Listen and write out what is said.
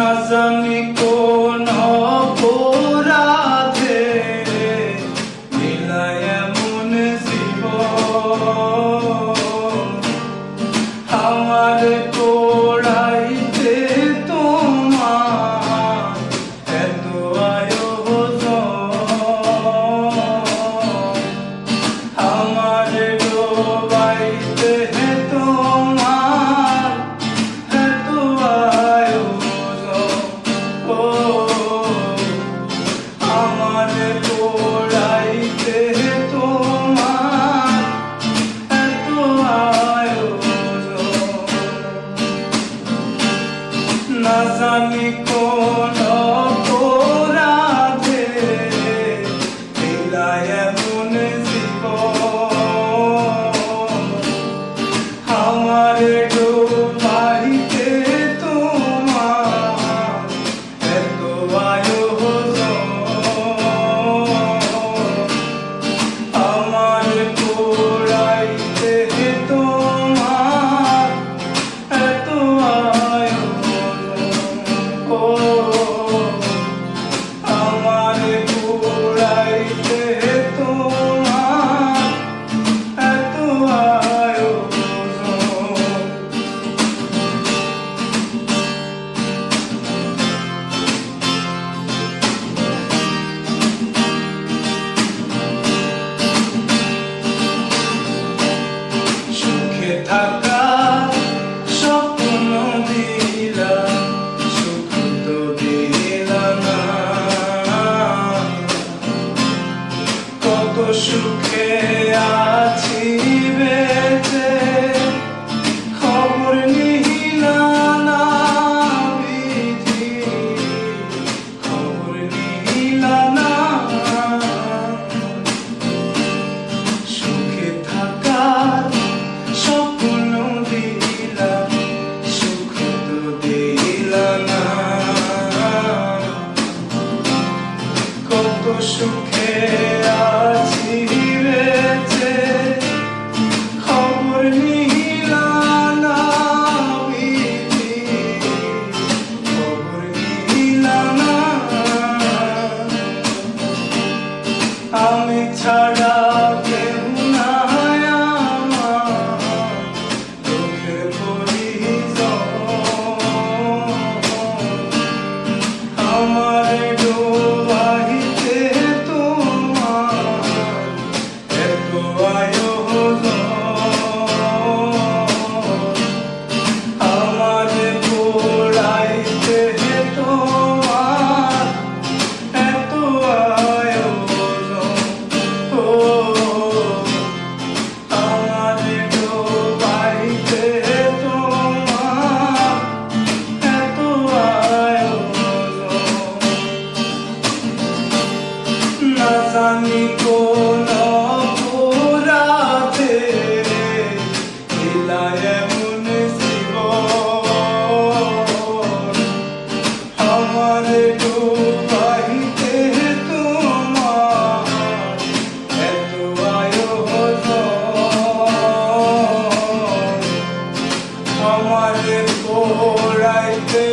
না জানি কোন অপরাধে মিলায় এমন জীবন আমার পোড়াইতে তোমার এত আয়োজন আমার ডোবাইতে তোমার এত আয়োজন আমার পোড়াইতে তোমার এত আয়োজন না জানি কোন অপরাধে মিলায় এমন জীবন আমার ডোবাইতে তোমার এত আয়োজন আমার পোড়াইতে তোমার এত আমার পোড়াইতে তোমার এত আয়োজন সুখে থাকা স্বপ্ন দিলা সুখ তো দিলা না কত সুখে আছি বেঁচে খবর নিলা না বিধি খবর নিলা না সুখে থাকার স্বপ্ন দিলা সুখ তো দিলা না কত সুখে আছি বেঁচে খবর নিলা না বিধি খবর নিলা না আমি ছাড়া কেউ নাই আমার চোখের পরিজন আমার ডোবাইতে তোমার এত আয়োজন আমার পোড়াইতে তোমার এত আয়োজন আমার ডোবাইতে তোমার এত আয়োজন না জানি কোন অপরাধে মিলায় এমন জীবন আমার ডোবাইতে তোমার এত আয়োজন আমার পোড়াইতে